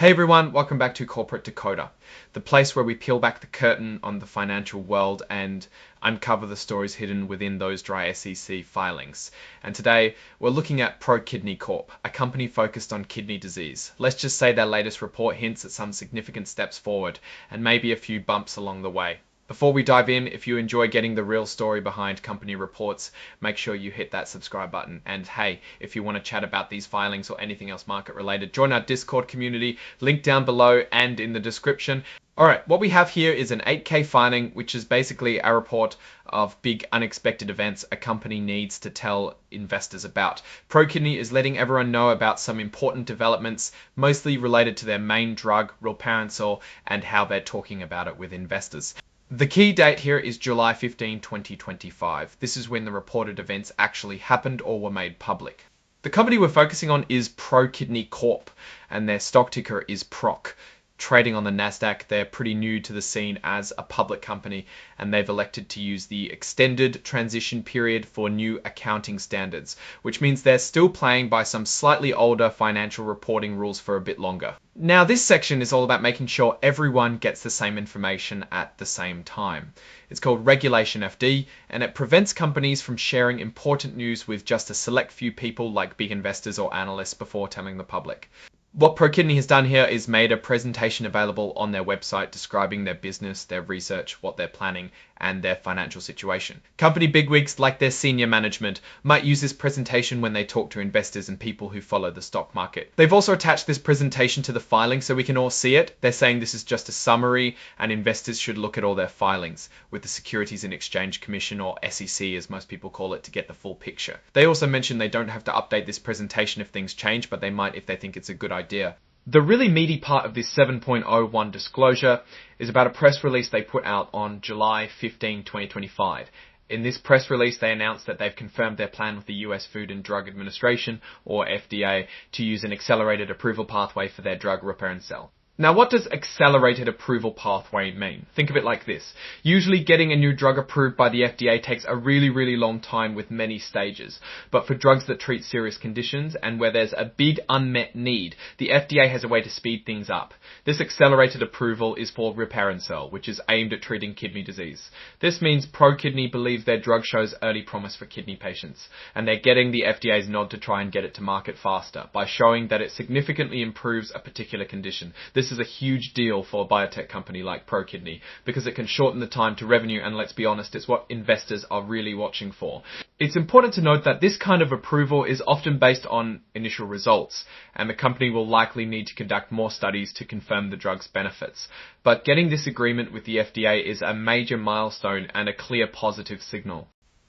Hey everyone, welcome back to Corporate Decoder, the place where we peel back the curtain on the financial world and uncover the stories hidden within those dry SEC filings. And today we're looking at ProKidney Corp, a company focused on kidney disease. Let's just say their latest report hints at some significant steps forward and maybe a few bumps along the way. Before we dive in, if you enjoy getting the real story behind company reports, make sure you hit that subscribe button. And hey, if you want to chat about these filings or anything else market related, join our Discord community, link down below and in the description. Alright, what we have here is an 8K filing, which is basically a report of big unexpected events a company needs to tell investors about. ProKidney is letting everyone know about some important developments, mostly related to their main drug, rilparencel, and how they're talking about it with investors. The key date here is July 15, 2025. This is when the reported events actually happened or were made public. The company we're focusing on is ProKidney Corp, and their stock ticker is PROC. Trading on the Nasdaq, they're pretty new to the scene as a public company, and they've elected to use the extended transition period for new accounting standards, which means they're still playing by some slightly older financial reporting rules for a bit longer. Now, this section is all about making sure everyone gets the same information at the same time. It's called Regulation FD, and it prevents companies from sharing important news with just a select few people like big investors or analysts before telling the public. What ProKidney has done here is made a presentation available on their website describing their business, their research, what they're planning, and their financial situation. Company bigwigs, like their senior management, might use this presentation when they talk to investors and people who follow the stock market. They've also attached this presentation to the filing so we can all see it. They're saying this is just a summary and investors should look at all their filings with the Securities and Exchange Commission, or SEC as most people call it, to get the full picture. They also mention they don't have to update this presentation if things change, but they might if they think it's a good idea. The really meaty part of this 7.01 disclosure is about a press release they put out on July 15, 2025. In this press release, they announced that they've confirmed their plan with the US Food and Drug Administration, or FDA, to use an accelerated approval pathway for their drug rilparencel. Now, what does accelerated approval pathway mean? Think of it like this. Usually getting a new drug approved by the FDA takes a really long time with many stages. But for drugs that treat serious conditions and where there's a big unmet need, the FDA has a way to speed things up. This accelerated approval is for rilparencel, which is aimed at treating kidney disease. This means ProKidney believes their drug shows early promise for kidney patients, and they're getting the FDA's nod to try and get it to market faster by showing that it significantly improves a particular condition. This is a huge deal for a biotech company like ProKidney because it can shorten the time to revenue, and let's be honest, it's what investors are really watching for. It's important to note that this kind of approval is often based on initial results, and the company will likely need to conduct more studies to confirm the drug's benefits. But getting this agreement with the FDA is a major milestone and a clear positive signal.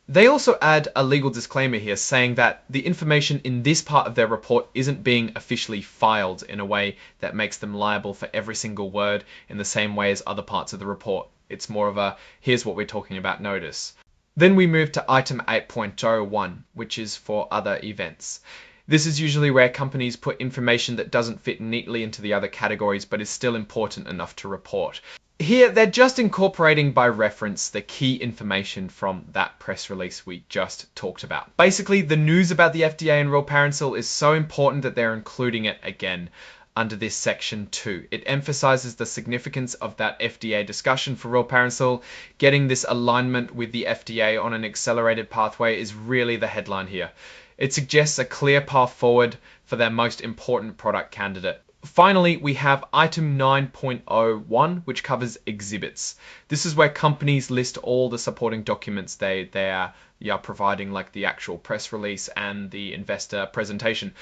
They also add a legal disclaimer here saying that the information in this part of their report isn't being officially filed in a way that makes them liable for every single word in the same way as other parts of the report. It's more of a, here's what we're talking about notice. Then we move to item 8.01, which is for other events. This is usually where companies put information that doesn't fit neatly into the other categories but is still important enough to report. Here, they're just incorporating by reference the key information from that press release we just talked about. Basically, the news about the FDA and rilparencel is so important that they're including it again under this section 2. It emphasizes the significance of that FDA discussion for rilparencel. Getting this alignment with the FDA on an accelerated pathway is really the headline here. It suggests a clear path forward for their most important product candidate. Finally, we have item 9.01, which covers exhibits. This is where companies list all the supporting documents they are providing, like the actual press release and the investor presentation.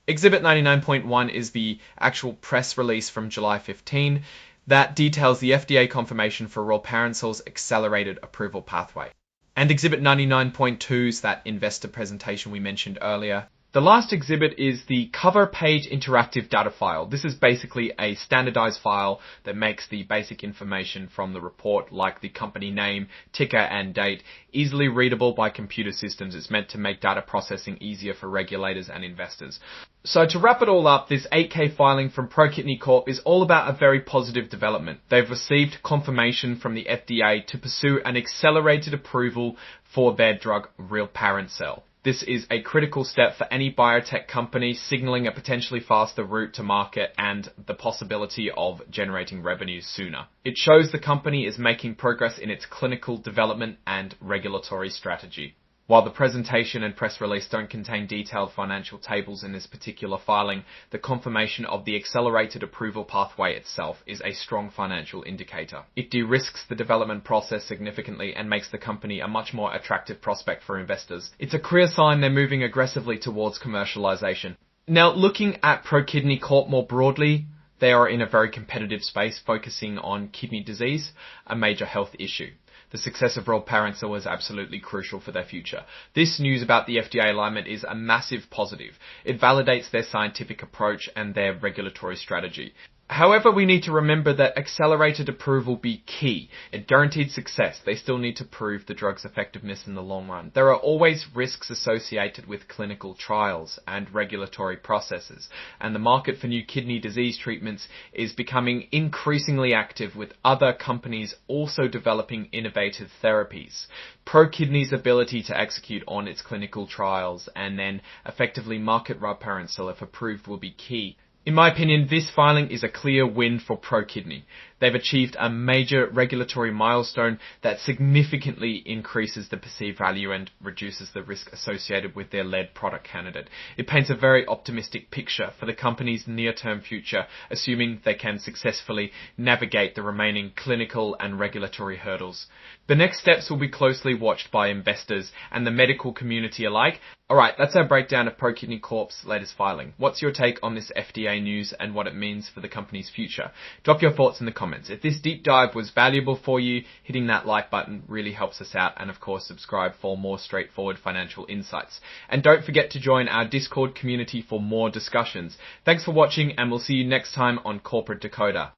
Exhibit 99.1 is the actual press release from July 15 that details the FDA confirmation for rilparencel's accelerated approval pathway. And Exhibit 99.2 is that investor presentation we mentioned earlier. The last exhibit is the cover page interactive data file. This is basically a standardized file that makes the basic information from the report, like the company name, ticker, and date, easily readable by computer systems. It's meant to make data processing easier for regulators and investors. So to wrap it all up, this 8K filing from ProKidney Corp is all about a very positive development. They've received confirmation from the FDA to pursue an accelerated approval for their drug rilparencel. This is a critical step for any biotech company, signaling a potentially faster route to market and the possibility of generating revenues sooner. It shows the company is making progress in its clinical development and regulatory strategy. While the presentation and press release don't contain detailed financial tables in this particular filing, the confirmation of the accelerated approval pathway itself is a strong financial indicator. It de-risks the development process significantly and makes the company a much more attractive prospect for investors. It's a clear sign they're moving aggressively towards commercialization. Now, looking at ProKidney Corp more broadly, they are in a very competitive space focusing on kidney disease, a major health issue. The success of Rilparencel is absolutely crucial for their future. This news about the FDA alignment is a massive positive. It validates their scientific approach and their regulatory strategy. However, we need to remember that accelerated approval will be key. It guaranteed success. They still need to prove the drug's effectiveness in the long run. There are always risks associated with clinical trials and regulatory processes, and the market for new kidney disease treatments is becoming increasingly active, with other companies also developing innovative therapies. ProKidney's ability to execute on its clinical trials and then effectively market Rilparencel if approved will be key. In my opinion, this filing is a clear win for ProKidney. They've achieved a major regulatory milestone that significantly increases the perceived value and reduces the risk associated with their lead product candidate. It paints a very optimistic picture for the company's near-term future, assuming they can successfully navigate the remaining clinical and regulatory hurdles. The next steps will be closely watched by investors and the medical community alike. Alright, that's our breakdown of ProKidney Corp's latest filing. What's your take on this FDA news and what it means for the company's future? Drop your thoughts in the comments. If this deep dive was valuable for you, hitting that like button really helps us out, and of course subscribe for more straightforward financial insights. And don't forget to join our Discord community for more discussions. Thanks for watching, and we'll see you next time on Corporate Decoder.